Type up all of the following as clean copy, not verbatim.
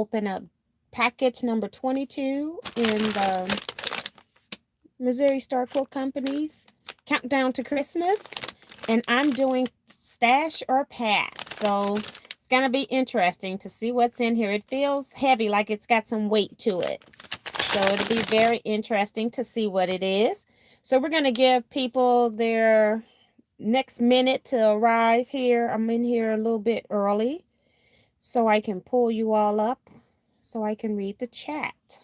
Open up package number 22 in the Missouri Star Quilt Company's Countdown to Christmas. And I'm doing stash or pass. So it's going to be interesting to see what's in here. It feels heavy, like it's got some weight to it. So it'll be very interesting to see what it is. So we're going to give people their next minute to arrive here. I'm in here a little bit early so I can pull you all up so I can read the chat.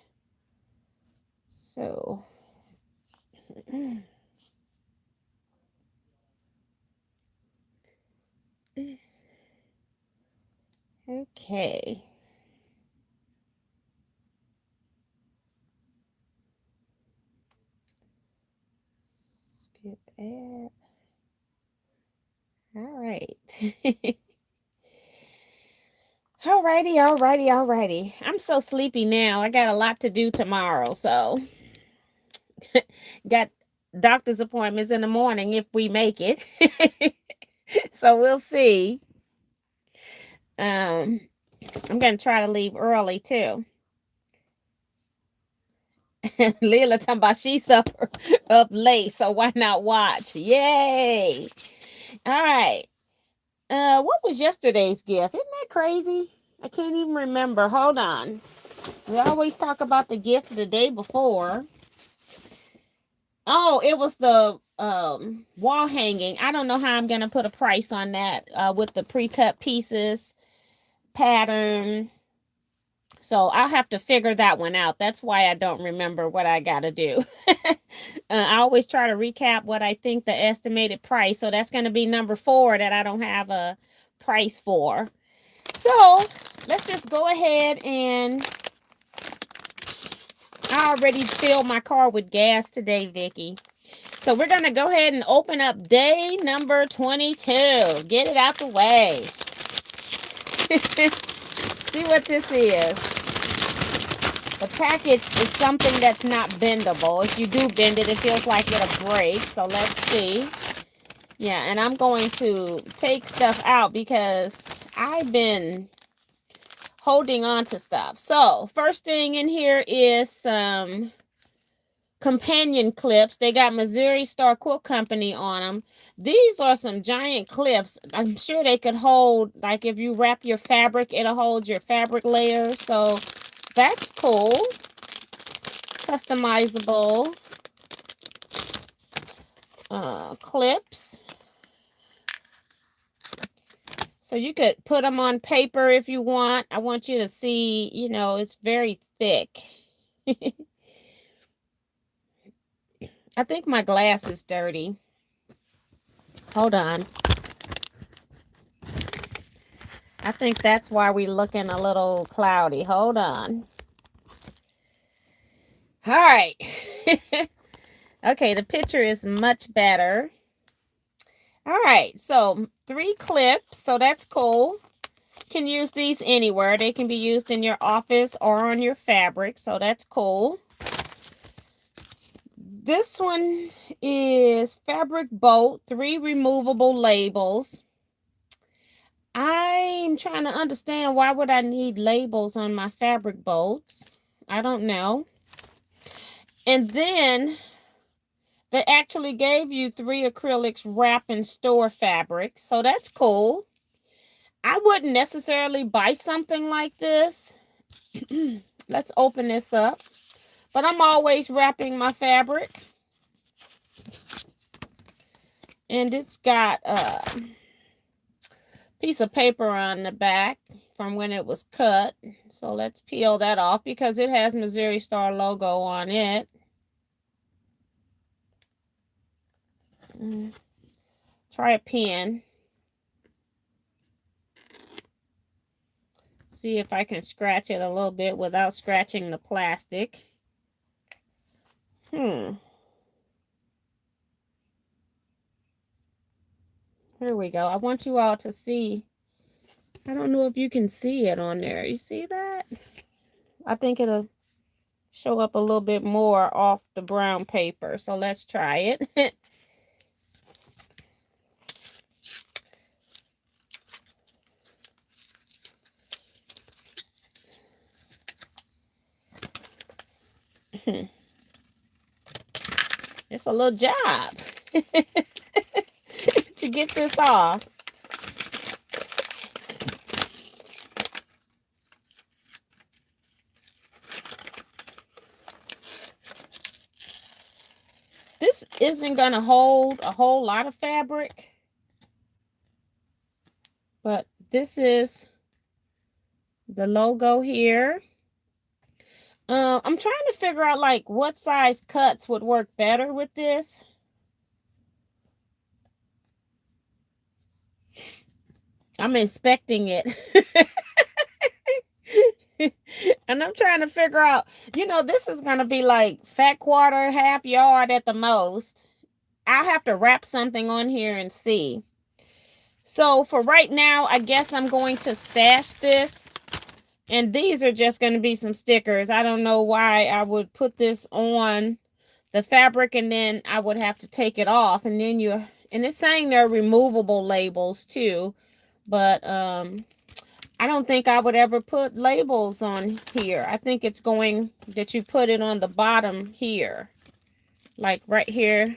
So okay. Skip ad. All right. Alrighty. I'm so sleepy now. I got a lot to do tomorrow, so got doctor's appointments in the morning if we make it. So we'll see. I'm gonna try to leave early too. Leela talking about she's up late, so why not watch? Yay! All right. What was yesterday's gift? Isn't that crazy? I can't even remember. Hold on. We always talk about the gift the day before. Oh, it was the wall hanging. I don't know how I'm gonna put a price on that with the pre-cut pieces pattern. So I'll have to figure that one out. That's why I don't remember what I gotta do. I always try to recap what I think the estimated price. So that's gonna be number 4 that I don't have a price for. So let's just go ahead and I already filled my car with gas today, Vicky. So we're going to go ahead and open up day number 22. Get it out the way. See what this is. The package is something that's not bendable. If you do bend it, it feels like it'll break. So let's see. Yeah, and I'm going to take stuff out because I've been holding on to stuff. So first thing in here is some companion clips. They got Missouri Star Quilt Company on them. These are some giant clips. I'm sure they could hold, like if you wrap your fabric, it'll hold your fabric layers. So that's cool. Customizable clips. So you could put them on paper if you want. I want you to see, you know, it's very thick. I think my glass is dirty. Hold on. I think that's why we're looking a little cloudy. Hold on. All right. Okay, the picture is much better. All right, so 3 clips, so that's cool. Can use these anywhere. They can be used in your office or on your fabric, so that's cool. This one is fabric bolt, 3 removable labels. I'm trying to understand why would I need labels on my fabric bolts. I don't know. And then they actually gave you 3 acrylics wrap and store fabrics, so that's cool. I wouldn't necessarily buy something like this. Let's open this up. But I'm always wrapping my fabric. And it's got a piece of paper on the back from when it was cut. So let's peel that off because it has Missouri Star logo on it. Try a pen. See if I can scratch it a little bit without scratching the plastic. Here we go. I want you all to see. I don't know if you can see it on there. You see that? I think it'll show up a little bit more off the brown paper. So let's try it. It's a little job to get this off. This isn't going to hold a whole lot of fabric, but this is the logo here. I'm trying to figure out like what size cuts would work better with this. I'm inspecting it. And I'm trying to figure out, this is going to be like fat quarter, half yard at the most. I'll have to wrap something on here and see. So for right now, I guess I'm going to stash this. And these are just going to be some stickers. I don't know why I would put this on the fabric and then I would have to take it off. And then and it's saying they're removable labels too. But I don't think I would ever put labels on here. I think it's going that you put it on the bottom here. Like right here.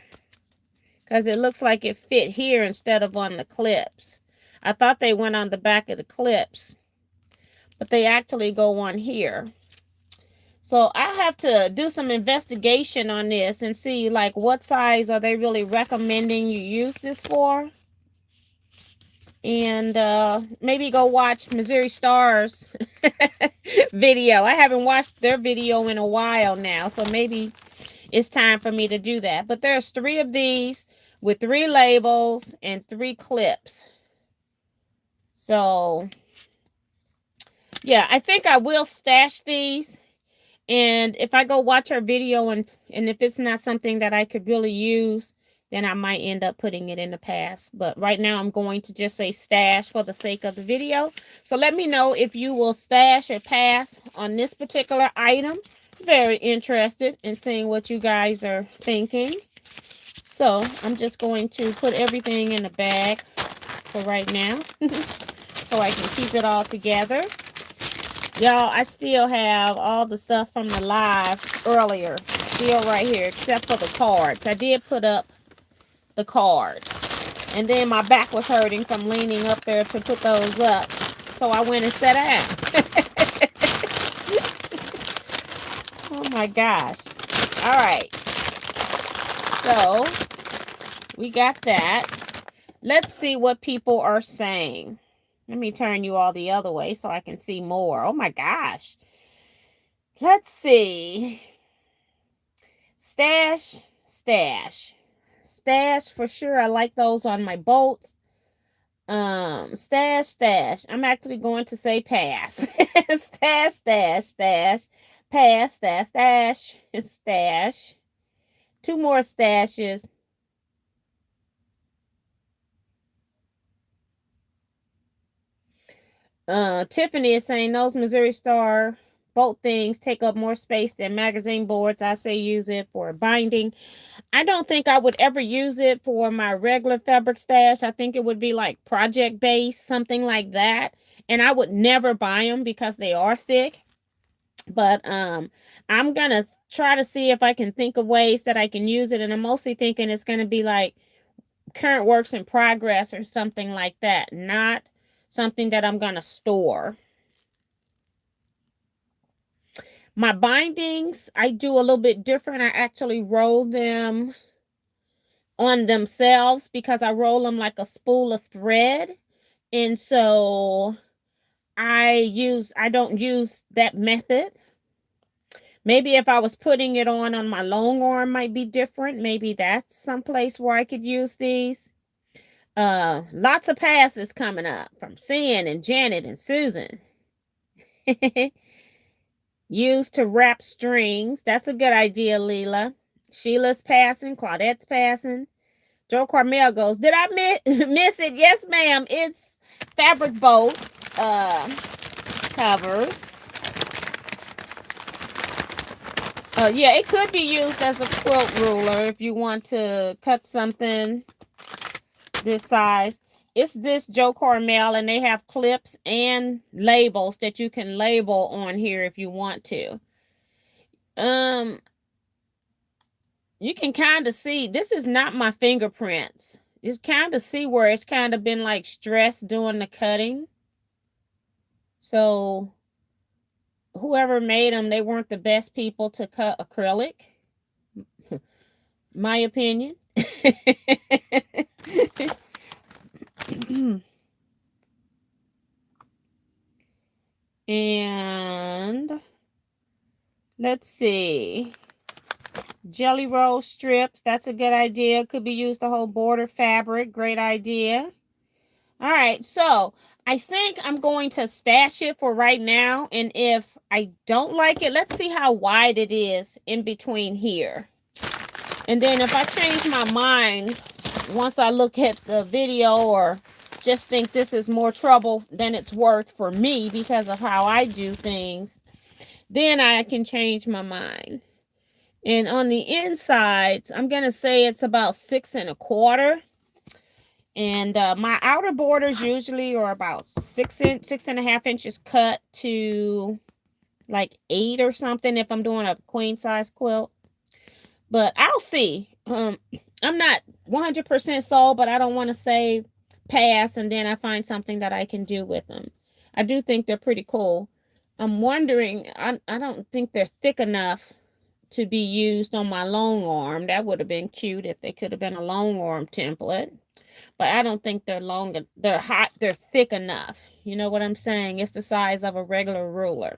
Because it looks like it fit here instead of on the clips. I thought they went on the back of the clips. But they actually go on here. So I have to do some investigation on this and see like what size are they really recommending you use this for. And maybe go watch Missouri Star's video. I haven't watched their video in a while now, so maybe it's time for me to do that. But there's 3 of these with 3 labels and 3 clips. So yeah, I think I will stash these. And if I go watch her video and if it's not something that I could really use, then I might end up putting it in the past. But right now I'm going to just say stash for the sake of the video. So let me know if you will stash or pass on this particular item. Very interested in seeing what you guys are thinking. So I'm just going to put everything in the bag for right now so I can keep it all together. Y'all, I still have all the stuff from the live earlier still right here, except for the cards. I did put up the cards. And then my back was hurting from leaning up there to put those up. So I went and sat down. Oh my gosh. All right. So we got that. Let's see what people are saying. Let me turn you all the other way so I can see more. Oh my gosh. Let's see. Stash, stash. Stash for sure. I like those on my bolts. Stash, stash. I'm actually going to say pass. Stash, stash, stash. Pass, stash, stash, stash. 2 more stashes. Tiffany is saying those Missouri Star bolt things take up more space than magazine boards. I say use it for binding. I don't think I would ever use it for my regular fabric stash. I think it would be like project based, something like that. And I would never buy them because they are thick. But I'm going to try to see if I can think of ways that I can use it. And I'm mostly thinking it's going to be like current works in progress or something like that. Not something that I'm going to store. My bindings, I do a little bit different. I actually roll them on themselves because I roll them like a spool of thread. And so I don't use that method. Maybe if I was putting it on my long arm might be different. Maybe that's someplace where I could use these. Lots of passes coming up from Sin and Janet and Susan. Used to wrap strings. That's a good idea, Leela. Sheila's passing. Claudette's passing. Joe Carmel goes, did I miss it? Yes, ma'am. It's fabric bolts covers. Yeah, it could be used as a quilt ruler if you want to cut something this size. It's this Joe Carmel, and they have clips and labels that you can label on here if you want to. you can kind of see, this is not my fingerprints. You kind of see where it's kind of been like stressed doing the cutting. So whoever made them, they weren't the best people to cut acrylic. My opinion. And let's see. Jelly roll strips. That's a good idea. Could be used to hold border fabric. Great idea. All right. So I think I'm going to stash it for right now. And if I don't like it, let's see how wide it is in between here. And then if I change my mind, once I look at the video or just think this is more trouble than it's worth for me because of how I do things, then I can change my mind. And on the insides, I'm going to say it's about 6 1/4. And my outer borders usually are about 6.5 inches cut to like 8 or something if I'm doing a queen size quilt. But I'll see. I'm not 100% sold, but I don't want to say pass and then I find something that I can do with them. I do think they're pretty cool. I'm wondering, I don't think they're thick enough to be used on my long arm. That would have been cute if they could have been a long arm template. But I don't think they're long, they're thick enough. You know what I'm saying? It's the size of a regular ruler.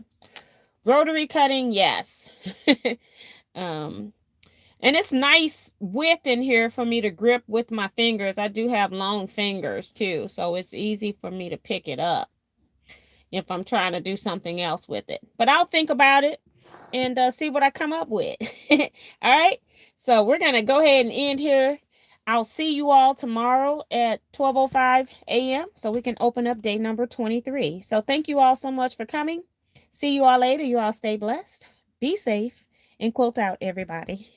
Rotary cutting, yes. And it's nice width in here for me to grip with my fingers. I do have long fingers too, so it's easy for me to pick it up if I'm trying to do something else with it. But I'll think about it and see what I come up with. All right, so we're going to go ahead and end here. I'll see you all tomorrow at 12:05 a.m. so we can open up day number 23. So thank you all so much for coming. See you all later. You all stay blessed. Be safe. And quilt out, everybody.